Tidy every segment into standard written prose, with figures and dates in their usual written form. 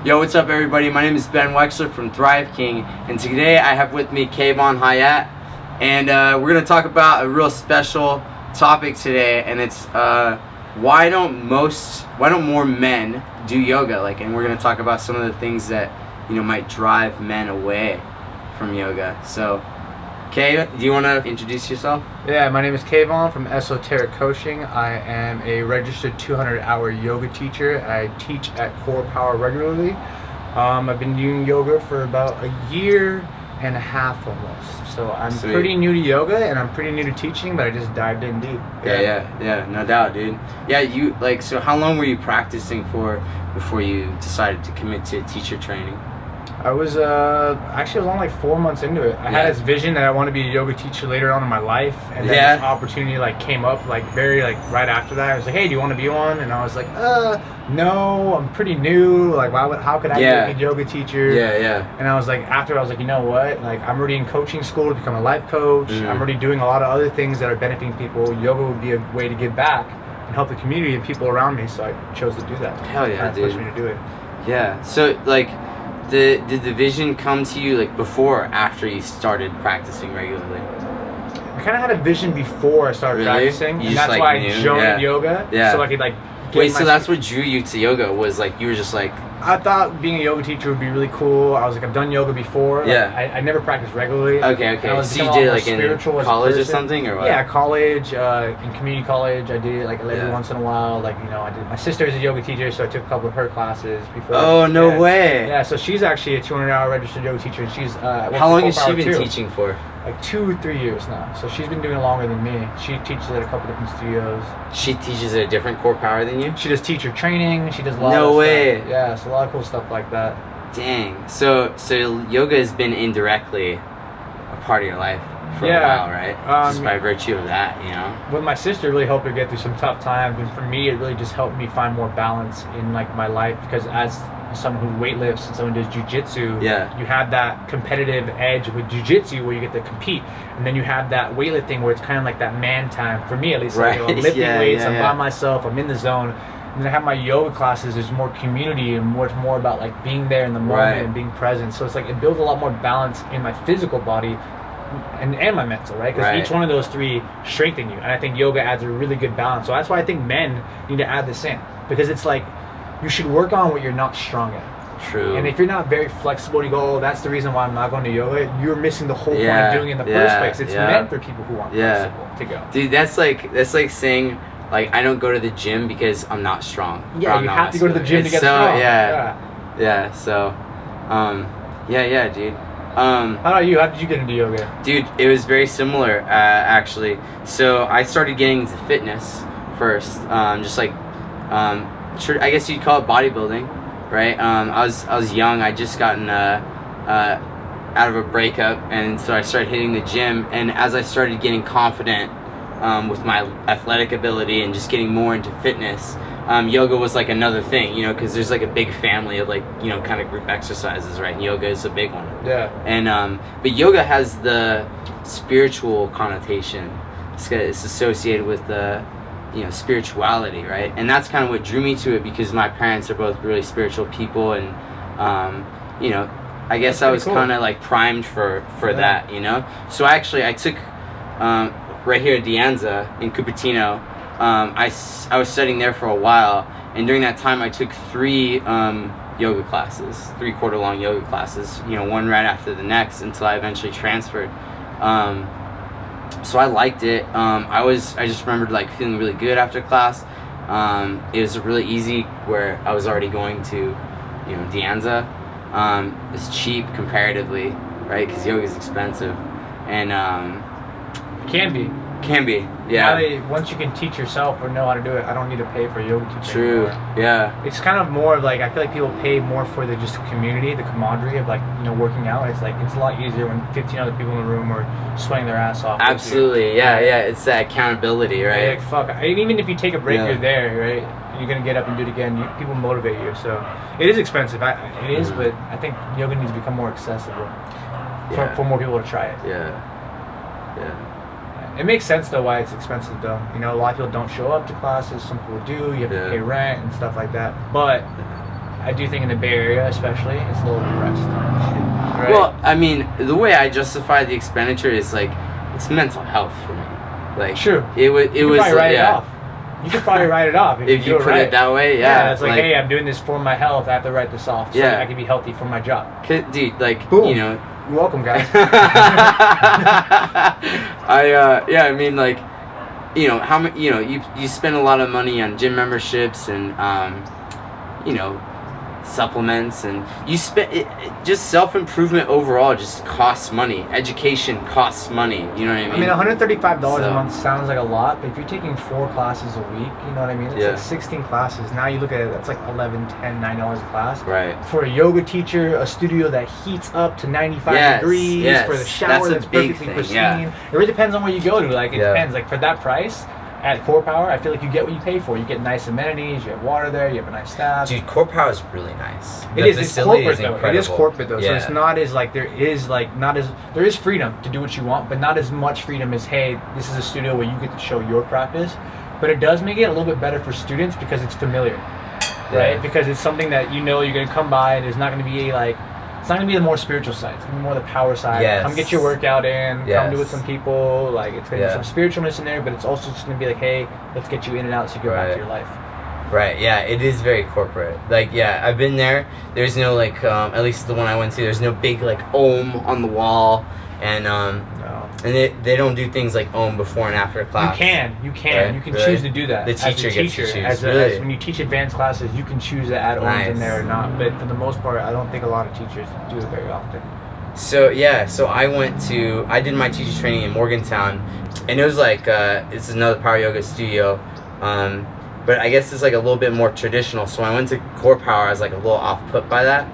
Yo, what's up everybody? My name is Ben Wexler from Thrive King, and today I have with me Kaivon Hayat, and we're going to talk about a real special topic today, and it's why don't more men do yoga? And we're going to talk about some of the things that might drive men away from yoga. So Kay, do you want to introduce yourself? Yeah, my name is Kaivon from Esoteric Coaching. I am a registered 200-hour yoga teacher. I teach at Core Power regularly. I've been doing yoga for about a year and a half almost. So I'm pretty new to yoga and I'm pretty new to teaching, but I just dived in deep. Yeah, no doubt, dude. Yeah, so how long were you practicing for before you decided to commit to teacher training? I was actually only 4 months into it. I had this vision that I want to be a yoga teacher later on in my life, and then this opportunity came up very right after that. I was like, hey, do you want to be one? And I was like, no, I'm pretty new. How could I be a yoga teacher? And I was like, you know what? I'm already in coaching school to become a life coach. I'm already doing a lot of other things that are benefiting people. Yoga would be a way to give back and help the community and people around me. So I chose to do that. Hell yeah, dude. Pushed me to do it. Yeah. So did the vision come to you before or after you started practicing regularly? I kind of had a vision before I started practicing, and that's why I joined yoga. So I could Wait, so that's what drew you to yoga? Was you were just I thought being a yoga teacher would be really cool. I was I've done yoga before. I never practiced regularly. Okay. So you did in college or something, or what? Yeah, college, in community college. I did it every once in a while. I did. My sister is a yoga teacher, so I took a couple of her classes before. Oh, no way. Yeah, so she's actually a 200-hour registered yoga teacher, and she's how long has she been teaching for? 2 or 3 years now. So she's been doing it longer than me. She teaches at a couple different studios. She teaches at a different core power than you? She does teacher training. She does a lot of way. Stuff. Yeah, so a lot of cool stuff like that. Dang. So yoga has been indirectly a part of your life for a while, right? Just by virtue of that, With my sister, it really helped her get through some tough times. And for me, it really just helped me find more balance in my life, because as someone who weightlifts and someone who does jiu-jitsu, you have that competitive edge with jiu-jitsu where you get to compete, and then you have that weightlifting where it's kind of like that man time, for me at least. I'm lifting weights, I'm by myself, I'm in the zone. And then I have my yoga classes, there's more community and more about being there in the moment and being present. So it's it builds a lot more balance in my physical body and my mental, right? Because each one of those three strengthen you, and I think yoga adds a really good balance. So that's why I think men need to add this in, because it's you should work on what you're not strong at. True. And if you're not very flexible, you go, oh, that's the reason why I'm not going to yoga. You're missing the whole point of doing it in the first place. It's meant for people who aren't flexible to go. Dude, that's like saying I don't go to the gym because I'm not strong. Yeah, you have to go to the gym to get strong. Yeah. So, dude. How about you? How did you get into yoga? Dude, it was very similar, actually. So I started getting into fitness first, I guess you'd call it bodybuilding, right? I was young. I just gotten out of a breakup, and so I started hitting the gym. And as I started getting confident with my athletic ability and just getting more into fitness, yoga was another thing, because there's a big family of kind of group exercises, right? And yoga is a big one. Yeah. And but yoga has the spiritual connotation. It's associated with the spirituality, right? And that's kind of what drew me to it, because my parents are both really spiritual people, and I guess I was kind of primed for that, So I took right here at De Anza in Cupertino. I was studying there for a while, and during that time I took 3 yoga classes, 3-quarter-long yoga classes, one right after the next, until I eventually transferred. So I liked it. I just remembered feeling really good after class. It was really easy, where I was already going to, De Anza. It's cheap comparatively, right? Because yoga is expensive, and Can be, yeah. Once you can teach yourself or know how to do it, I don't need to pay for a yoga teacher. True. Anymore. Yeah. It's kind of more of I feel people pay more for the community, the camaraderie of working out. It's it's a lot easier when 15 other people in the room are sweating their ass off. Absolutely. Yeah. It's that accountability, right? Fuck. Even if you take a break, you're there, right? You're gonna get up and do it again. People motivate you. So it is expensive. It is, but I think yoga needs to become more accessible for more people to try it. Yeah. It makes sense though why it's expensive though. A lot of people don't show up to classes. Some people do. You have to pay rent and stuff like that. But I do think in the Bay Area especially, it's a little depressed. Right? Well, I mean, the way I justify the expenditure is like, it's mental health for me. Like, true. It was probably write it off. You could probably write it off if you put it that way. Yeah, it's like, hey, I'm doing this for my health. I have to write this off so that I can be healthy for my job. Dude, like, boom. You know, you're welcome, guys. I mean, like, you know, how much, you know, you spend a lot of money on gym memberships and you know, supplements, and you spend just self-improvement overall just costs money. Education costs money, you know what I mean? I mean, $135 a month sounds like a lot, but if you're taking 4 classes a week, you know what I mean? It's like 16 classes. Now you look at it, that's like $11, $10, $9 a class. Right. For a yoga teacher, a studio that heats up to 95 degrees, for the shower that's perfectly pristine. It really depends on where you go to. Like, it depends. Like, for that price, at Core Power, I feel like you get what you pay for. You get nice amenities, you have water there, you have a nice staff. Dude, Core Power is really nice. It's corporate though. It is corporate though. So it's not as like, there is freedom to do what you want, but not as much freedom as, hey, this is a studio where you get to show your practice. But it does make it a little bit better for students because it's familiar, right? Because it's something that you know you're going to come by, and there's not going to be like, it's not going to be the more spiritual side. It's going to be more the power side. Yes. Come get your workout in. Come do it with some people. Like, it's going to be some spiritualness in there, but it's also just going to be like, hey, let's get you in and out so you go back to your life. Right, yeah, it is very corporate. Like, yeah, I've been there. There's no, like, at least the one I went to, there's no big, like, Om on the wall. And, and they don't do things like Om before and after class. You can. Right? You can choose to do that. The teacher gets to choose. As when you teach advanced classes, you can choose to add Oms in there or not. But for the most part, I don't think a lot of teachers do it very often. So, I did my teacher training in Morgantown. And it was like, it's another power yoga studio. But I guess it's like a little bit more traditional. So when I went to Core Power, I was like a little off put by that.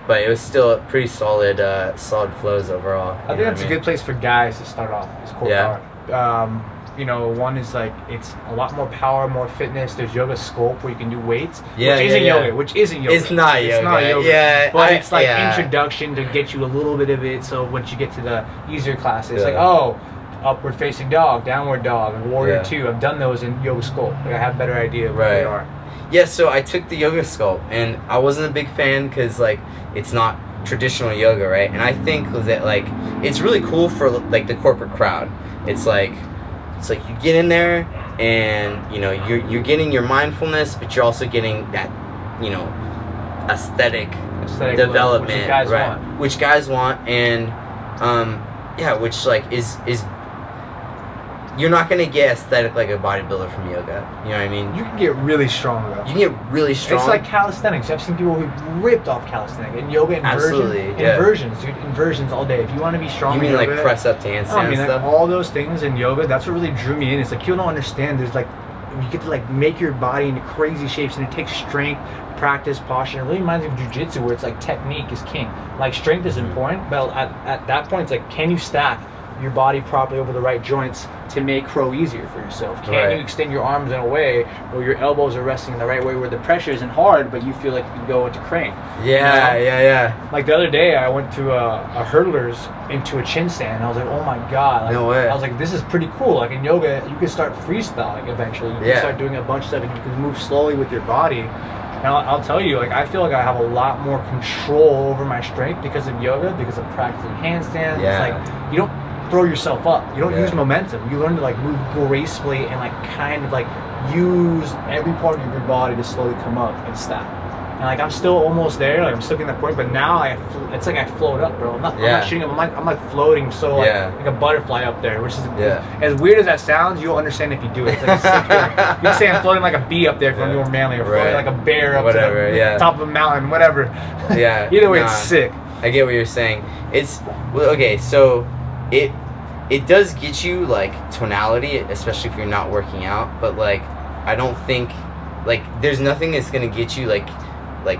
But it was still pretty solid flows overall. I think that's a good place for guys to start off, is Core Power. You know, one is like, it's a lot more power, more fitness. There's yoga sculpt where you can do weights, which isn't yoga. It's not yoga. Yeah, but it's like introduction to get you a little bit of it. So once you get to the easier classes, like, upward facing dog, downward dog, and warrior 2. I've done those in yoga sculpt. Like, I have a better idea of what they are. Yeah, so I took the yoga sculpt, and I wasn't a big fan because, like, it's not traditional yoga, right? And I think that, like, it's really cool for, like, the corporate crowd. It's like you get in there, and, you know, you're getting your mindfulness, but you're also getting that, you know, aesthetic development, which guys want, and which, like, is you're not going to get aesthetic like a bodybuilder from yoga. You know what I mean? You can get really strong, though. You can get really strong. It's like calisthenics. I've seen people who ripped off calisthenics. And yoga inversions, dude. Inversions all day. If you want to be strong in yoga, like press up to handstand and stuff? Like, all those things in yoga, that's what really drew me in. It's like, people don't understand. There's like, you get to like make your body into crazy shapes, and it takes strength, practice, posture. It really reminds me of jiu-jitsu, where it's like technique is king. Like, strength is important, but at that point, it's like, can you stack your body properly over the right joints to make crow easier for yourself? Can you extend your arms in a way where your elbows are resting in the right way, where the pressure isn't hard, but you feel like you can go into crane? Yeah. Like, the other day, I went to a hurdlers into a chin stand, and I was like, oh my god. Like, no way. I was like, this is pretty cool. Like, in yoga, you can start freestyling eventually. You can start doing a bunch of stuff, and you can move slowly with your body. And I'll tell you, like, I feel like I have a lot more control over my strength because of yoga, because of practicing handstands. It's like, you don't throw yourself up. You don't use momentum. You learn to, like, move gracefully and, like, kind of, like, use every part of your body to slowly come up and stack. And, like, I'm still almost there. Like, I'm still getting that point, but now it's like I float up, bro. I'm not shooting up. I'm like floating, so like a butterfly up there, which is as weird as that sounds. You'll understand if you do it. It's like a sick feeling. You can say I'm floating like a bee up there if I'm more manly, or floating like a bear up to the top of a mountain, whatever. Either way, it's sick. I get what you're saying. It's okay. So it does get you, like, tonality, especially if you're not working out. But, like, I don't think, like, there's nothing that's gonna get you like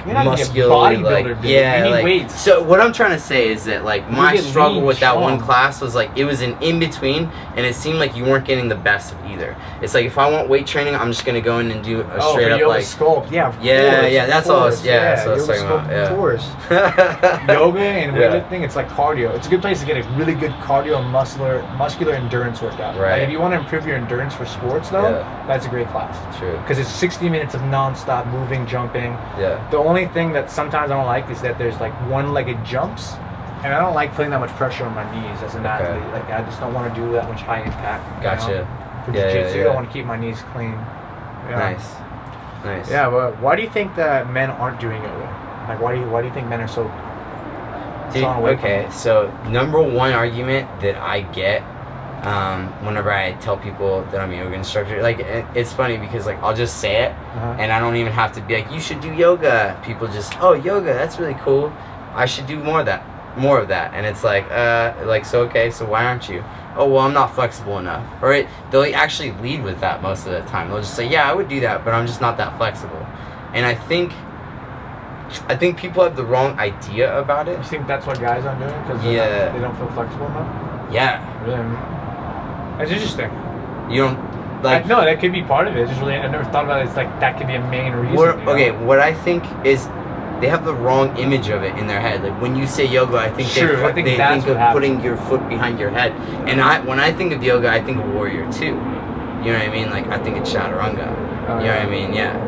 muscular, like, you need weights. So what I'm trying to say is that, like, my struggle with that one class was, like, it was an in-between, and it seemed like you weren't getting the best of either. It's like, if I want weight training, I'm just gonna go in and do a straight up, like, sculpt. That's all I was talking about. Of course. Yoga and weightlifting, it's like cardio. It's a good place to get a really good cardio and muscular endurance workout. Like, if you want to improve your endurance for sports, though, that's a great class. True. Because it's 60 minutes of non-stop moving, jumping. The only thing that sometimes I don't like is that there's like one-legged jumps, and I don't like putting that much pressure on my knees as an athlete. Like I just don't want to do that much high impact. Gotcha. For jiu-jitsu, I want to keep my knees clean. Nice. Yeah, but why do you think that men aren't doing yoga? Like why do you think men are so okay, so number one argument that I get whenever I tell people that I'm a yoga instructor, like it's funny because like I'll just say it and I don't even have to be like, you should do yoga. People just, oh, yoga, that's really cool. I should do more of that. And it's like so okay, so why aren't you? Oh, well, I'm not flexible enough. Or they'll actually lead with that most of the time. They'll just say, yeah, I would do that, but I'm just not that flexible. And I think people have the wrong idea about it. You think that's what guys aren't doing? Because they don't feel flexible enough? Yeah. Really? That's interesting. You don't, like... No, that could be part of it. It's just really, I've never thought about it. It's like, that could be a main reason. Okay, what I think is they have the wrong image of it in their head. Like, when you say yoga, I think they think of putting your foot behind your head. And when I think of yoga, I think of warrior too. You know what I mean? Like, I think it's chaturanga. You know what I mean? Yeah.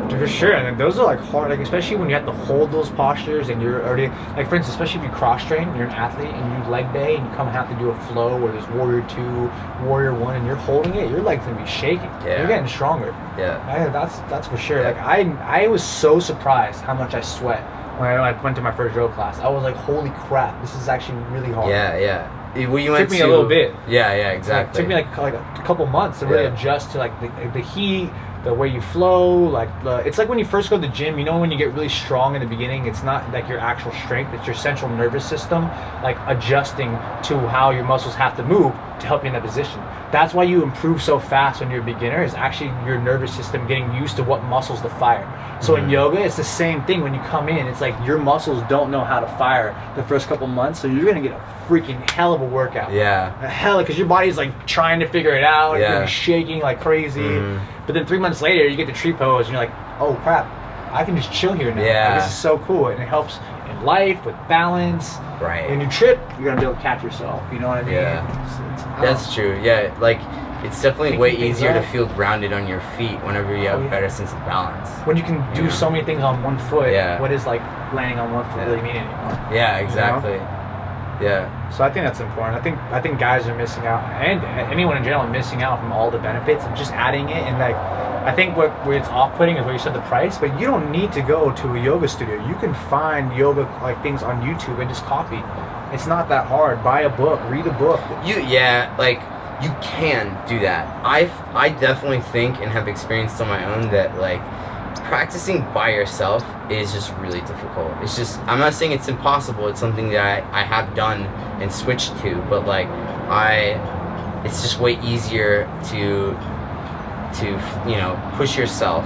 For sure, and those are like hard, like especially when you have to hold those postures and you're already, like for instance, especially if you cross train, you're an athlete and you leg day and you have to do a flow where there's warrior 2, warrior 1, and you're holding it, your leg's gonna be shaking. Yeah. You're getting stronger. Yeah. That's for sure. Like I was so surprised how much I sweat when I went to my first yoga class. I was like, holy crap, this is actually really hard. Yeah. Well, it took me a little bit. Yeah, exactly. It took me like a couple months to really adjust to like the heat, the way you flow, it's like when you first go to the gym, when you get really strong in the beginning, it's not like your actual strength, it's your central nervous system like adjusting to how your muscles have to move to help you in that position. That's why you improve so fast when you're a beginner, is actually your nervous system getting used to what muscles to fire. So in yoga, it's the same thing. When you come in, it's like your muscles don't know how to fire the first couple months, so you're gonna get a freaking hell of a workout. Because your body's like trying to figure it out, you're gonna be shaking like crazy. But then 3 months later, you get the tree pose, and you're like, oh crap, I can just chill here now. Like, this is so cool, and it helps in life with balance. Right. When you trip, you're gonna be able to catch yourself. You know what I mean? That's true. Yeah, like it's definitely way easier to feel grounded on your feet whenever you have a better sense of balance. When you can do so many things on one foot, what is like landing on one foot really mean anymore? Yeah, exactly. Yeah. So I think that's important. I think guys are missing out, and anyone in general are missing out from all the benefits of just adding it. And like, I think where it's off-putting is where you said the price, but you don't need to go to a yoga studio. You can find yoga like things on YouTube and just copy. It's not that hard. Buy a book, read a book. You can do that. I definitely think and have experienced on my own that like practicing by yourself is just really difficult. It's just, I'm not saying it's impossible. It's something that I have done and switched to, but like it's just way easier to push yourself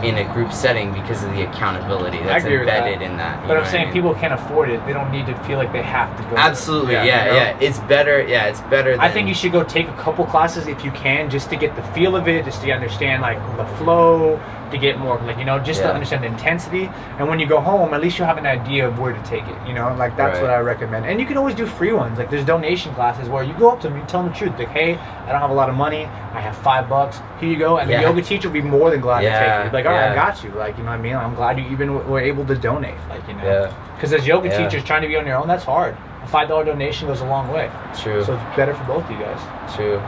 in a group setting because of the accountability that's embedded in that. But I'm saying people can't afford it. They don't need to feel like they have to go. Absolutely, It's better. Yeah, it's better. I think you should go take a couple classes if you can, just to get the feel of it, just to understand like the flow, to get more like just to understand the intensity. And when you go home, at least you'll have an idea of where to take it. Like that's what I recommend. And you can always do free ones. Like there's donation classes where you go up to them, you tell them the truth. Like, hey, I don't have a lot of money. I have $5. Here you go. And the yoga teacher will be more than glad to take it. Like, all right, I got you. Like, you know what I mean? I'm glad you even were able to donate. Like, because as yoga teachers trying to be on your own, that's hard. A $5 donation goes a long way. True. So it's better for both of you guys. True.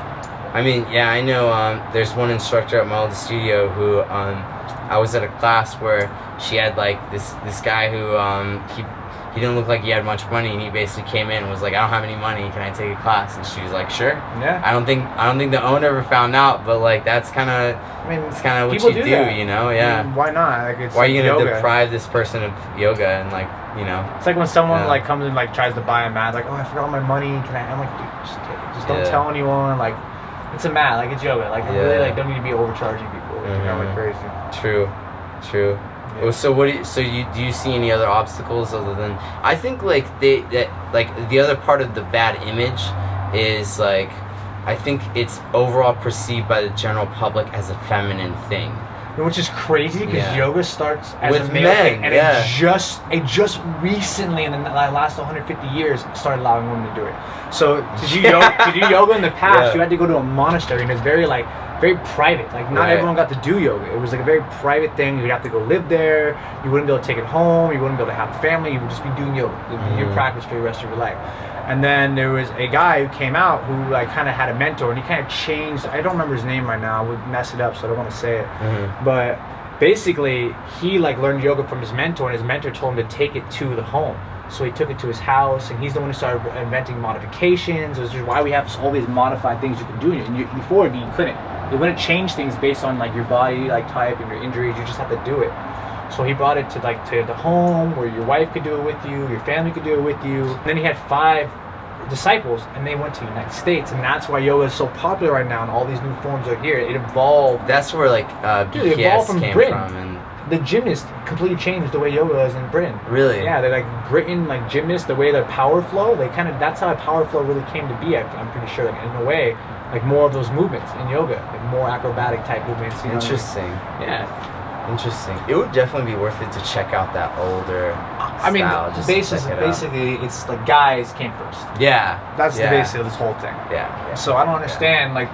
I mean, I know there's one instructor at my old studio who I was at a class where she had like this guy who he didn't look like he had much money, and he basically came in and was like, I don't have any money, can I take a class? And she was like, sure. Yeah. I don't think the owner ever found out, but like that's kind of it's kind of what you do, Yeah. I mean, why not? Like, why are you gonna deprive this person of yoga and like It's like when someone like comes and like tries to buy a mat, like, oh, I forgot my money, can I? I'm like, dude, just take it. Just don't tell anyone. Like, it's a mat, like it's yoga. Like really, like don't need to be overcharging people. Like crazy. True. Yeah. So do you see any other obstacles other than, I think like the other part of the bad image is like, I think it's overall perceived by the general public as a feminine thing. Which is crazy because yoga starts as with a male men, thing, and it just recently in the last 150 years started allowing women to do it. So to do yoga in the past, you had to go to a monastery, and it's very like very private. Like not everyone got to do yoga. It was like a very private thing. You'd have to go live there. You wouldn't be able to take it home. You wouldn't be able to have a family. You would just be doing yoga. It would be your practice for the rest of your life. And then there was a guy who came out who like kind of had a mentor, and he kind of changed. I don't remember his name right now. I would mess it up, so I don't want to say it. But basically, he like learned yoga from his mentor, and his mentor told him to take it to the home. So he took it to his house, and he's the one who started inventing modifications. Which is why we have all these modified things you can do. And before you couldn't. You wouldn't change things based on like your body like type and your injuries. You just have to do it. So he brought it to the home where your wife could do it with you, your family could do it with you. And then he had 5 disciples, and they went to the United States, and that's why yoga is so popular right now, and all these new forms are here. It evolved. That's where like BPS it evolved from came Britain. from, and the gymnasts completely changed the way yoga is in Britain. Really? Yeah, they're like Britain, like gymnasts, the way their power flow, that's how power flow really came to be. I'm pretty sure, like in a way, like more of those movements in yoga, like more acrobatic type movements. You know? Interesting. Yeah. Interesting. It would definitely be worth it to check out that older style. Just basically, it's like guys came first. Yeah. That's the basis of this whole thing. Yeah. So I don't understand, like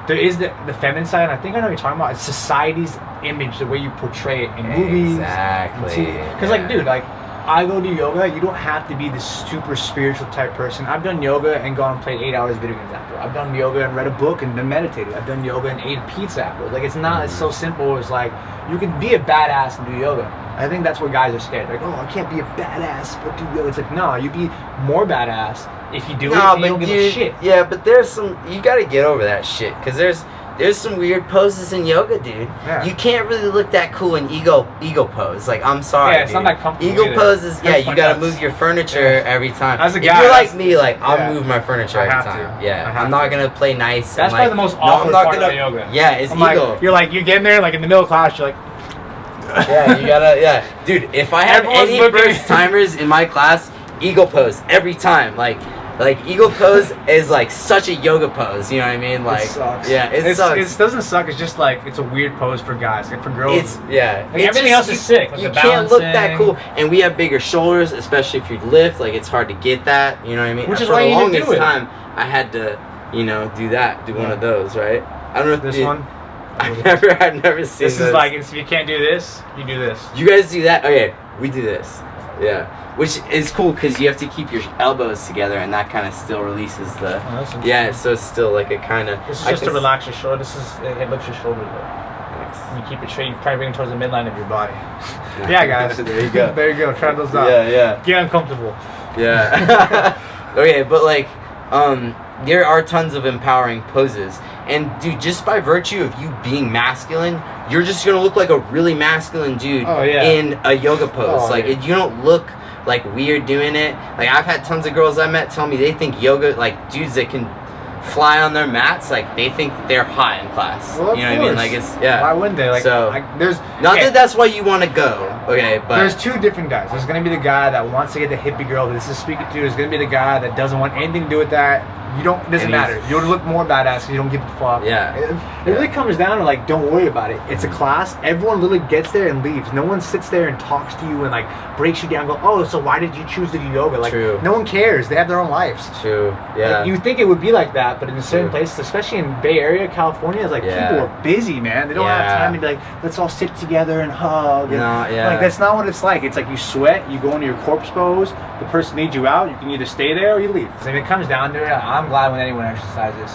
there is the feminine side, and I think I know what you're talking about. It's society's image, the way you portray it in movies. Exactly. Because like, dude, like, I go do yoga, you don't have to be this super spiritual type person. I've done yoga and gone and played 8 hours video games after. I've done yoga and read a book and then meditated. I've done yoga and ate pizza after. Like, it's not so simple as like, you can be a badass and do yoga. I think that's what guys are scared. Like, oh, I can't be a badass but do yoga. It's like, no, you be more badass if you do it and you don't give a shit. Yeah, but there's some, you gotta get over that shit, because there's some weird poses in yoga, dude. Yeah. You can't really look that cool in ego pose. Like, I'm sorry, it's not that comfortable. Ego poses, you gotta move your furniture every time. As a guy, if you're like me, like, I'll move my furniture every time. I'm not gonna play nice. That's probably the most awkward part of yoga. Yeah, it's ego. You're getting there, like in the middle of class, you're like, yeah, you gotta, dude, if I have any first timers in my class, ego pose every time. Like ego pose is like such a yoga pose, you know what I mean? Like, it sucks. Yeah, it sucks. It doesn't suck. It's just like, it's a weird pose for guys. Like for girls, everything else is sick. Like you can't look that cool, and we have bigger shoulders, especially if you lift. Like, it's hard to get that. You know what I mean? Which is why you need to do it. Time, I had to, do one of those, right? I don't know if this one. I've never seen this. This is like, if you can't do this, you do this. You guys do that? Okay, we do this. Yeah. Which is cool because you have to keep your elbows together, and that kind of still releases the. So it's still like a kind of. This is just to relax your shoulder. It lifts your shoulders up. Nice. You keep it straight. You probably bring it towards the midline of your body. Yeah, guys. There you go. There you go. Try those out. Yeah. Get uncomfortable. Yeah. Okay, but like, there are tons of empowering poses, and dude, just by virtue of you being masculine, you're just gonna look like a really masculine dude in a yoga pose. You don't look like weird doing it. Like, I've had tons of girls I met tell me they think yoga, like dudes that can fly on their mats, like they think they're hot in class. Well, you know what I mean? Like, it's Why wouldn't they? Like, so there's not that that's why you want to go. Okay, but there's 2 different guys. There's gonna be the guy that wants to get the hippie girl that this is speaking to. There's gonna be the guy that doesn't want anything to do with that. It doesn't matter. You'll look more badass because you don't give a fuck. Yeah. It really comes down to like, don't worry about it. It's a class. Everyone literally gets there and leaves. No one sits there and talks to you and like breaks you down and go, oh, so why did you choose to do yoga? Like, True. No one cares. They have their own lives. True. Yeah. Like, you think it would be like that, but in certain places, especially in Bay Area, California, it's like people are busy, man. They don't have time to be like, let's all sit together and hug. And, like, that's not what it's like. It's like you sweat, you go into your corpse pose, the person needs you out, you can either stay there or you leave. So if it comes down to it, I'm glad when anyone exercises.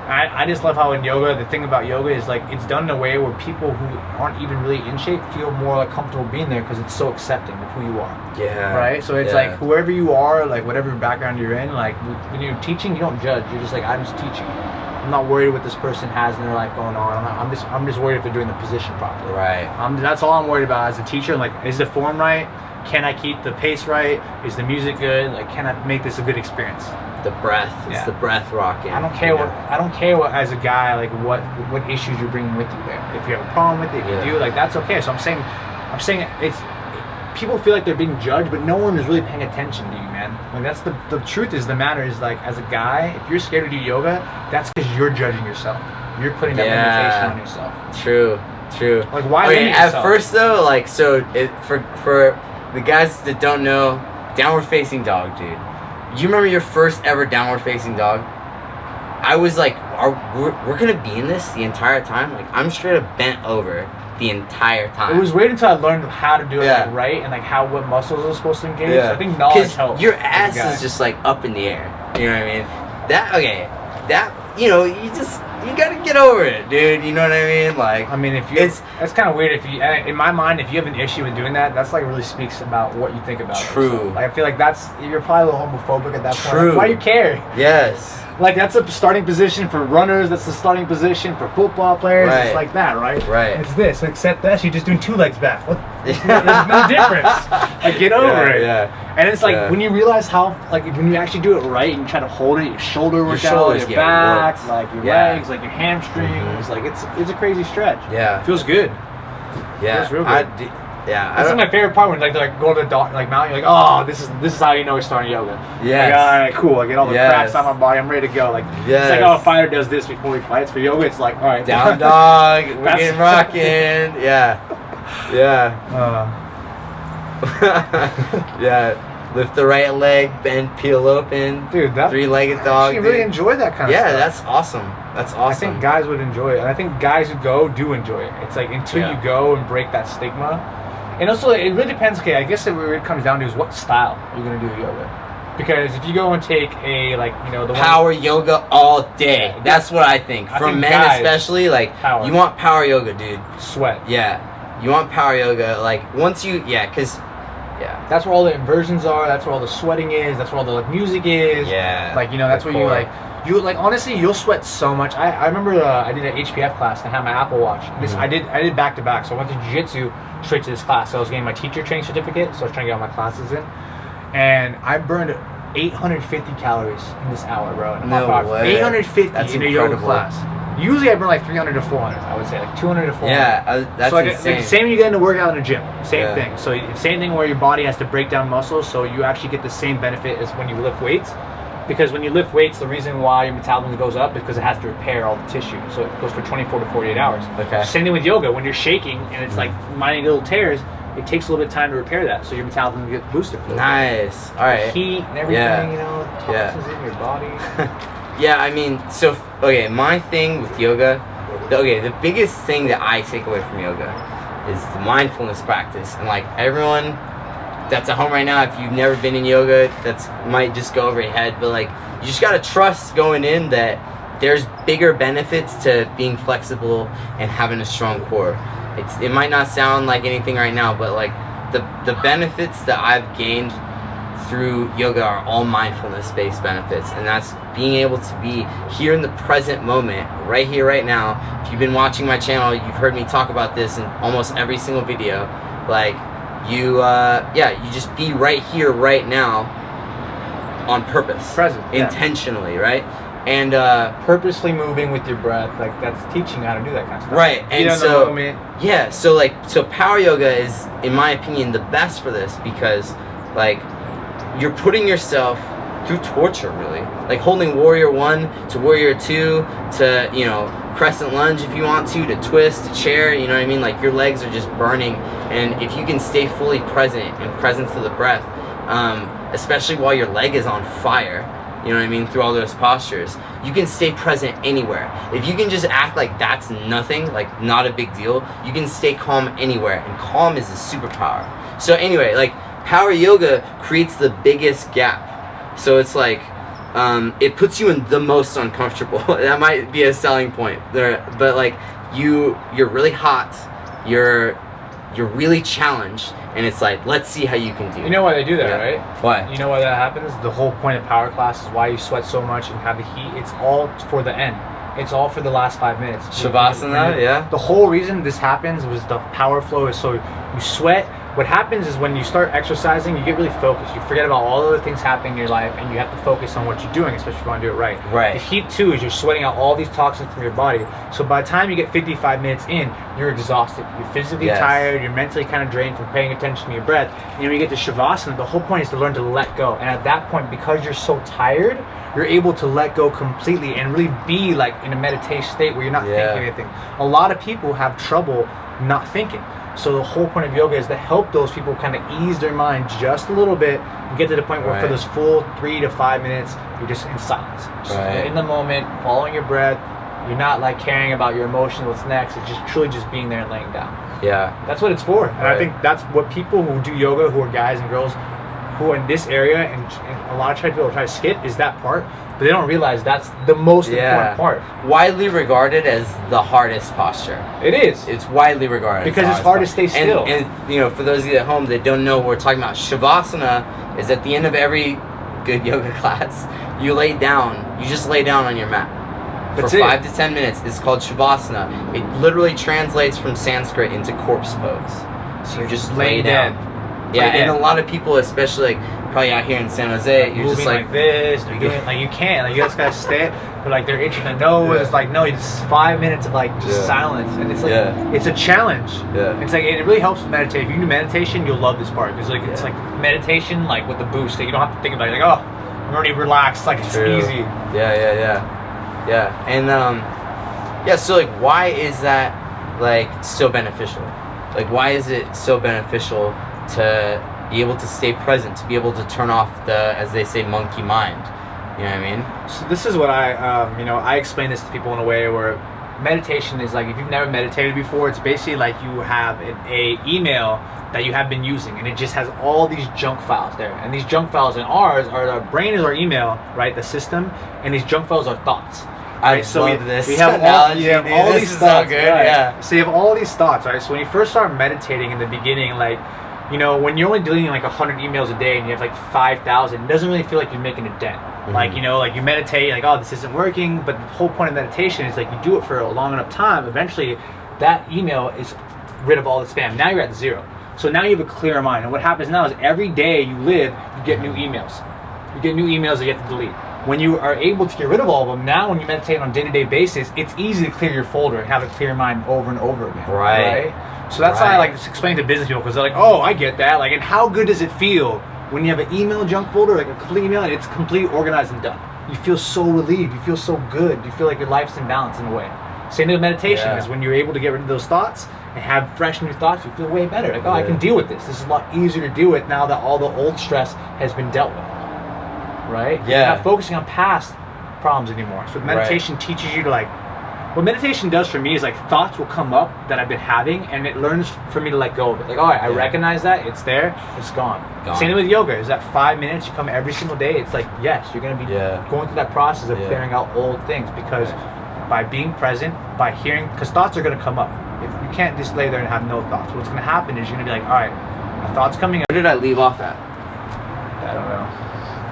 I just love how in yoga, the thing about yoga is like, it's done in a way where people who aren't even really in shape feel more like comfortable being there because it's so accepting of who you are. Yeah. Right? So it's like, whoever you are, like whatever background you're in, like when you're teaching, you don't judge. You're just like, I'm just teaching. I'm not worried what this person has in their life going on. I'm just worried if they're doing the position properly. Right. That's all I'm worried about as a teacher. Like, is the form right? Can I keep the pace right? Is the music good? Like, can I make this a good experience? The breath. It's the breath rocking. I don't care what as a guy, like what issues you're bringing with you there. If you have a problem with it, if you do, like, that's okay. So I'm saying it's people feel like they're being judged, but no one is really paying attention to you, man. Like, that's the truth is the matter is, like, as a guy, if you're scared to do yoga, that's because you're judging yourself. You're putting that limitation on yourself. True. Like, why limit yourself? At first though, like, so for the guys that don't know, downward facing dog, dude. You remember your first ever downward facing dog? I was like we're gonna be in this the entire time. Like, I'm straight up bent over the entire time. It was weird until I learned how to do it like, right, and like what muscles are supposed to engage. Yeah. I think knowledge helps. Your ass is just like up in the air. You know what I mean? You gotta get over it, dude. You know what I mean? Like, I mean, that's kind of weird. If you, in my mind, if you have an issue with doing that, that's like really speaks about what you think about it. True. Like, I feel like you're probably a little homophobic at that point. Like, why do you care? Yes. Like, that's a starting position for runners. That's the starting position for football players. Right. It's like that, right? Right. It's this. Except that you're just doing 2 legs back. What? There's no difference. Like, get over it. Yeah. And it's like when you realize how, like, when you actually do it right and you try to hold it, your shoulder works out, your back, like your legs, like your hamstrings, like it's a crazy stretch. Yeah. It feels good. Yeah. It feels real good. This is my favorite part when like go to the mountain, you're like, oh, this is how you know you're starting yoga. Yeah. Like, all right, cool. I get all the cracks on my body. I'm ready to go. Like, it's like, oh, a fighter does this before he fights. For yoga, it's like, all right, down dog, we're getting rocking. Yeah. Yeah. Lift the right leg, bend, peel open. Dude, that 3-legged dog. I really enjoy that kind of stuff. Yeah, that's awesome. That's awesome. I think guys would enjoy it, and I think guys who go do enjoy it. It's like until you go and break that stigma, and also it really depends. Okay, I guess where it comes down to is what style you're gonna do yoga. Because if you go and take the power yoga all day, that's what I think. For men guys, especially, like you want power yoga, dude. Sweat. Yeah, you want power yoga. Like once you, because. Yeah. That's where all the inversions are. That's where all the sweating is. That's where all the like music is. Yeah. Like that's where you like honestly you'll sweat so much. I remember I did an HPF class and I had my Apple Watch. I did back to back. So I went to jiu-jitsu straight to this class. So I was getting my teacher training certificate. So I was trying to get all my classes in, and I burned 850 calories in this hour, bro. No way. 850 That's in incredible. a yoga class. Usually I burn like 300 to 400, I would say, like 200 to 400. Yeah, that's so insane. Same when you get into workout in a gym, same thing. So same thing where your body has to break down muscles, so you actually get the same benefit as when you lift weights. Because when you lift weights, the reason why your metabolism goes up is because it has to repair all the tissue. So it goes for 24 to 48 hours. Okay. Same thing with yoga. When you're shaking and it's like minute little tears, it takes a little bit of time to repair that, so your metabolism gets boosted. Nice. All right. Heat and everything, toxins in your body. Yeah, I mean, my thing with yoga, the biggest thing that I take away from yoga is the mindfulness practice. And like everyone that's at home right now, if you've never been in yoga, that's might just go over your head, but like you just gotta trust going in that there's bigger benefits to being flexible and having a strong core. It might not sound like anything right now, but like the benefits that I've gained through yoga are all mindfulness based benefits, and that's being able to be here in the present moment, right here, right now. If you've been watching my channel, you've heard me talk about this in almost every single video. Like you just be right here, right now, on purpose, intentionally, right? And purposely moving with your breath, like that's teaching you how to do that kind of stuff. Right, and so power yoga is, in my opinion, the best for this because, like, you're putting yourself through torture, really. Like holding warrior 1 to warrior 2 to, crescent lunge if you want to twist, to chair, you know what I mean? Like your legs are just burning, and if you can stay fully present and present to the breath, especially while your leg is on fire, you know what I mean, through all those postures, you can stay present anywhere. If you can just act like that's nothing, like not a big deal, you can stay calm anywhere, and calm is a superpower. So anyway, like power yoga creates the biggest gap. So it's like, it puts you in the most uncomfortable. That might be a selling point there, but like you're really hot, you're really challenged, and it's like, let's see how you can do. You know why they do that, right? Why? You know why that happens? The whole point of power class is why you sweat so much and have the heat. It's all for the end. It's all for the last 5 minutes. Savasana, yeah. The whole reason this happens was the power flow is so you sweat. What happens is when you start exercising, you get really focused. You forget about all the other things happening in your life, and you have to focus on what you're doing, especially if you want to do it right. Right. The heat too is you're sweating out all these toxins from your body. So by the time you get 55 minutes in, you're exhausted. You're physically tired. You're mentally kind of drained from paying attention to your breath. And when you get to Savasana, the whole point is to learn to let go. And at that point, because you're so tired, you're able to let go completely and really be like in a meditation state where you're not thinking anything. A lot of people have trouble not thinking. So the whole point of yoga is to help those people kind of ease their mind just a little bit and get to the point where for those full 3 to 5 minutes, you're just in silence. Just in the moment, following your breath. You're not like caring about your emotions, what's next. It's just truly just being there and laying down. Yeah. That's what it's for. And I think that's what people who do yoga, who are guys and girls, who are in this area, and a lot of people try to skip is that part, but they don't realize that's the most important part. Widely regarded as the hardest posture. It is. It's widely regarded because it's hard to stay still. And you know, for those of you at home that don't know what we're talking about, Savasana is at the end of every good yoga class. You lay down. You just lay down on your mat. For 5 to 10 minutes. It's called Savasana. It literally translates from Sanskrit into corpse pose. So you just lay down. Yeah, and a lot of people, especially like probably out here in San Jose, you're just like this, you're doing like you can't, like you just gotta stay, but like they're itching the nose. It's like no, it's 5 minutes of like just silence, and it's like it's a challenge. It's like it really helps with meditation. If you do meditation, you'll love this part because like it's like meditation, like with the boost that you don't have to think about it. Like oh, I'm already relaxed, like it's easy. Yeah, and so like why is that like so beneficial? Like why is it so beneficial to be able to stay present, to be able to turn off the, as they say, monkey mind? You know what I mean? So this is what I explain this to people in a way where meditation is like, if you've never meditated before, it's basically like you have a email that you have been using, and it just has all these junk files there. And these junk files in ours are, our brain is our email, right, the system, and these junk files are thoughts. Right? So this we have all these thoughts. So good, right? So you have all these thoughts, right? So when you first start meditating in the beginning, like, you know, when you're only deleting like 100 emails a day and you have like 5,000, it doesn't really feel like you're making a dent. Like, you know, like you meditate, like, oh, this isn't working, but the whole point of meditation is like you do it for a long enough time, eventually that email is rid of all the spam. Now you're at 0. So now you have a clearer mind. And what happens now is every day you live, you get new emails. You get new emails that you have to delete. When you are able to get rid of all of them, now when you meditate on a day-to-day basis, it's easy to clear your folder and have a clear mind over and over again. Right? So that's how I like to explain to business people, because they're like, oh, I get that. Like, and how good does it feel when you have an email junk folder, like a complete email, and it's completely organized and done? You feel so relieved. You feel so good. You feel like your life's in balance in a way. Same thing with meditation is when you're able to get rid of those thoughts and have fresh new thoughts, you feel way better. Like, oh, I can deal with this. This is a lot easier to deal with now that all the old stress has been dealt with. Right? Yeah. You're not focusing on past problems anymore. So meditation teaches you to like, what meditation does for me is like thoughts will come up that I've been having, and it learns for me to let go of it. Like, all right, I recognize that, it's there, it's gone. Same thing with yoga. Is that 5 minutes you come every single day? It's like, yes, you're going to be going through that process of clearing out old things, because by being present, by hearing, because thoughts are going to come up. If you can't just lay there and have no thoughts, what's going to happen is you're going to be like, all right, my thoughts coming up. Where did I leave off at? I don't know.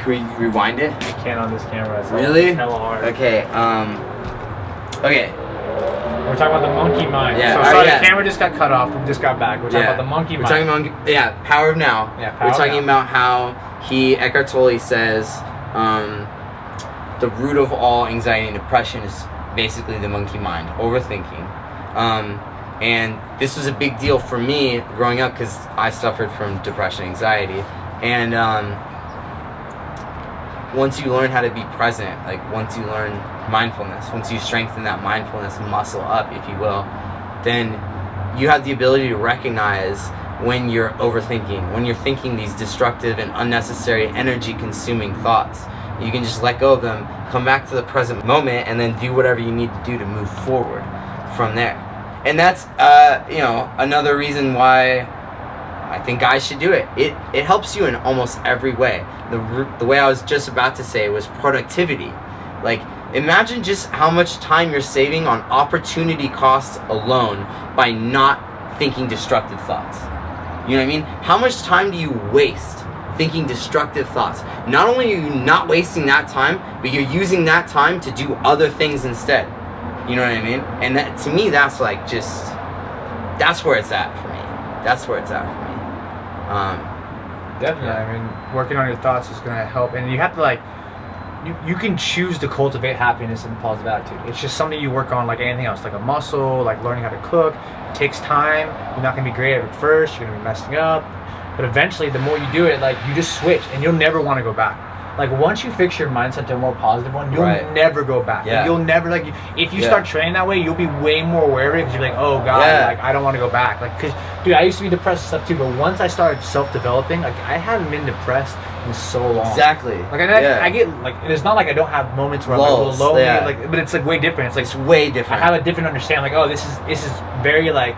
Can we rewind it? I can't on this camera. It's really? Hella hard. Okay, okay. We're talking about the monkey mind. Yeah. So sorry, the camera just got cut off. We just got back. We're talking about the monkey mind. We're talking about, Power of Now. Yeah, Power We're talking about how Eckhart Tolle says, the root of all anxiety and depression is basically the monkey mind, overthinking. And this was a big deal for me growing up because I suffered from depression, anxiety, and once you learn how to be present, like once you learn mindfulness, once you strengthen that mindfulness muscle up, if you will, then you have the ability to recognize when you're overthinking, when you're thinking these destructive and unnecessary energy-consuming thoughts. You can just let go of them, come back to the present moment, and then do whatever you need to do to move forward from there. And that's, another reason why I think guys should do it. It helps you in almost every way. The way I was just about to say was productivity. Like, imagine just how much time you're saving on opportunity costs alone by not thinking destructive thoughts. You know what I mean? How much time do you waste thinking destructive thoughts? Not only are you not wasting that time, but you're using that time to do other things instead. You know what I mean? And that, to me, that's like just, that's where it's at for me. That's where it's at for me. Definitely. I mean, working on your thoughts is going to help. And you have to, like, you can choose to cultivate happiness and positive attitude. It's just something you work on like anything else, like a muscle, like learning how to cook. It takes time. You're not going to be great at it first. You're going to be messing up. But eventually, the more you do it, like, you just switch, and you'll never want to go back. like once you fix your mindset to a more positive one, you'll never go back. Like, you'll never like if you start training that way, you'll be way more aware of it because you're like, oh god, like I don't want to go back. Like, cause dude, I used to be depressed and stuff too, but once I started self-developing, like I haven't been depressed in so long. Exactly. Like I get like it's not like I don't have moments where I'm like a little lonely, like, but it's like way different. It's like it's way different. I have a different understanding. Like, oh, this is very like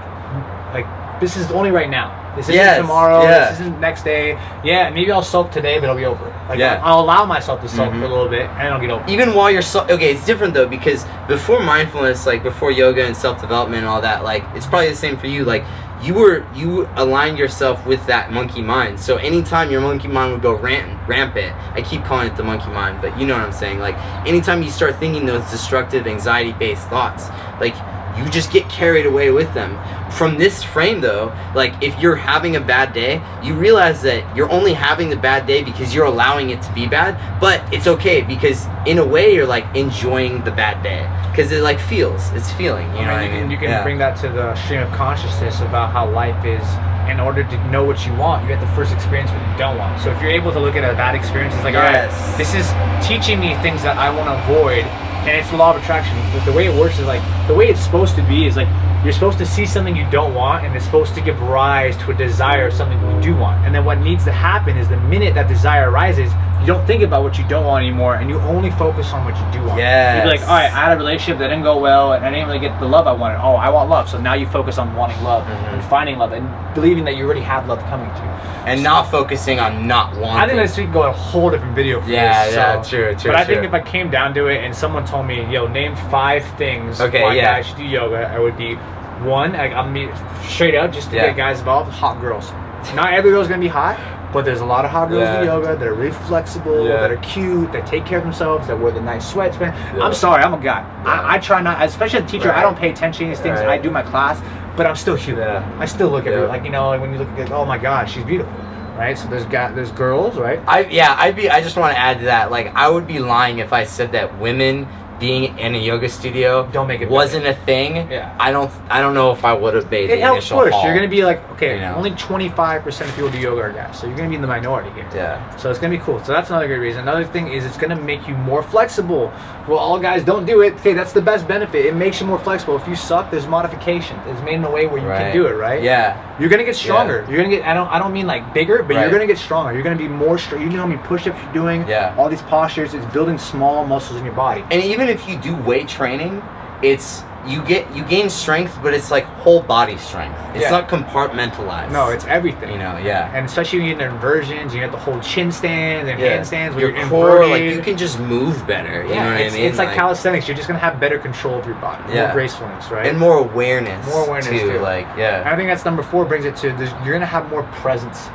this is only right now. This isn't tomorrow. This isn't next day. Yeah, maybe I'll sulk today, but it'll be over. Like, I'll allow myself to sulk for a little bit, and it'll get over. Even while you're okay, it's different though, because before mindfulness, like before yoga and self-development and all that, like it's probably the same for you. Like you aligned yourself with that monkey mind. So anytime your monkey mind would go rampant, I keep calling it the monkey mind, but you know what I'm saying. Like anytime you start thinking those destructive, anxiety-based thoughts, like you just get carried away with them. From this frame though, like if you're having a bad day, you realize that you're only having the bad day because you're allowing it to be bad, but it's okay because in a way you're like enjoying the bad day because it like it's feeling, you know what I mean? You can bring that to the stream of consciousness about how life is. In order to know what you want, you have to first experience what you don't want. So if you're able to look at a bad experience, it's like, all right, this is teaching me things that I want to avoid, and it's the law of attraction. The way it works is like, the way it's supposed to be is like, you're supposed to see something you don't want, and it's supposed to give rise to a desire of something you do want. And then what needs to happen is the minute that desire arises, you don't think about what you don't want anymore, and you only focus on what you do want. Yes. You'd be like, all right, I had a relationship that didn't go well, and I didn't really get the love I wanted. Oh, I want love. So now you focus on wanting love and finding love and believing that you already have love coming to you. And not focusing on not wanting. I think this week go a whole different video for this. True. But I think if I came down to it and someone told me, yo, name 5 things why guys should do yoga, I would be 1, like, I'm gonna be straight up just to get guys involved, hot girls. Not every girl's gonna be hot, but there's a lot of hot girls in yoga that are really flexible, that are cute, that take care of themselves, that wear the nice sweats. I'm sorry, I'm a guy. I try not, especially as a teacher, I don't pay attention to these things. I do my class, but I'm still human. I still look at her like, you know, like when you look at, oh my God, she's beautiful. Right, so there's girls, right? I just want to add to that. Like, I would be lying if I said that women being in a yoga studio wasn't a thing. I don't know if I would have made the initial push. You're gonna be like, okay, only 25% of people do yoga are guys, so you're gonna be in the minority here. So it's gonna be cool. So that's another good reason. Another thing is it's gonna make you more flexible. Well, all guys don't do it. Okay, that's the best benefit. It makes you more flexible. If you suck, there's modification. It's made in a way where you can do it, right? You're gonna get stronger. You're gonna get. I don't mean like bigger, but you're gonna get stronger. You're gonna be more strong. You know how many push-ups you're doing. All these postures. It's building small muscles in your body. And even if you do weight training, it's you gain strength, but it's like whole body strength. It's not compartmentalized. No, it's everything. You know, And especially when you get inversions, you get the whole chin stands and handstands. Your core, like you can just move better. You know what I mean? It's like calisthenics. You're just gonna have better control of your body, more gracefulness, right? And more awareness. Too. Like, And I think that's number 4. Brings it to you're gonna have more presence.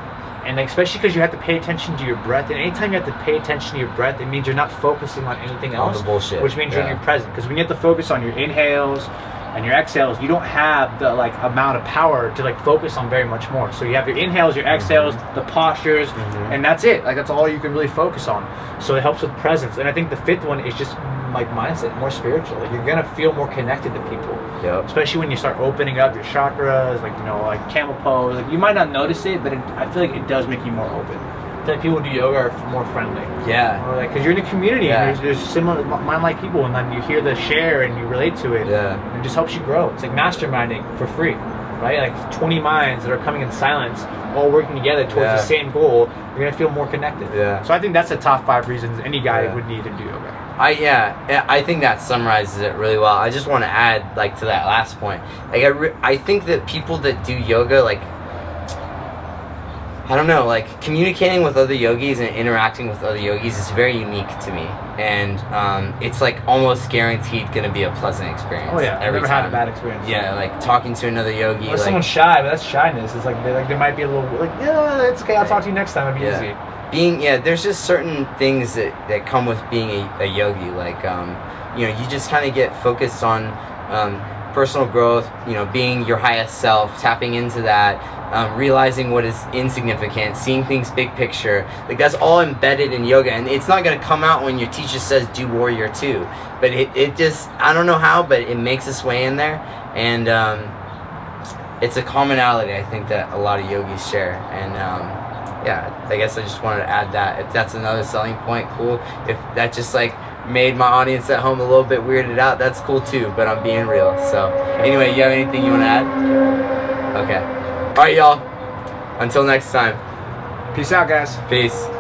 And especially because you have to pay attention to your breath. And anytime you have to pay attention to your breath, it means you're not focusing on anything else. On the bullshit. Which means you're present. Because when you have to focus on your inhales and your exhales, you don't have the like amount of power to like focus on very much more. So you have your inhales, your exhales, the postures, and that's it. Like that's all you can really focus on. So it helps with presence. And I think the 5th one is just like mindset, more spiritual. Like you're gonna feel more connected to people. Especially when you start opening up your chakras, like, you know, like camel pose. Like you might not notice it, but I feel like it does make you more open. I feel like people who do yoga are more friendly. Or like, because you're in a community and there's similar mind-like people, and then you hear the share and you relate to it. And it just helps you grow. It's like masterminding for free, right? Like 20 minds that are coming in silence, all working together towards the same goal. You're gonna feel more connected. So I think that's the top 5 reasons any guy would need to do yoga. I think that summarizes it really well. I just want to add, like, to that last point. Like, I think that people that do yoga, like, I don't know, like, communicating with other yogis and interacting with other yogis is very unique to me. And it's, like, almost guaranteed going to be a pleasant experience. I've never had a bad experience. Like, talking to another yogi. Or someone's shy, but that's shyness. It's like, there might be a little, like, it's okay, I'll talk to you next time. It'll be easy. There's just certain things that come with being a yogi. Like, you know, you just kind of get focused on personal growth, you know, being your highest self, tapping into that, realizing what is insignificant, seeing things big picture. Like, that's all embedded in yoga, and it's not going to come out when your teacher says do warrior 2, but it just, I don't know how, but it makes its way in there. And it's a commonality, I think, that a lot of yogis share. And yeah, I guess I just wanted to add that. If that's another selling point, cool. If that just like made my audience at home a little bit weirded out, that's cool too, but I'm being real. So anyway, you have anything you want to add? Okay. All right, y'all. Until next time. Peace out, guys. Peace.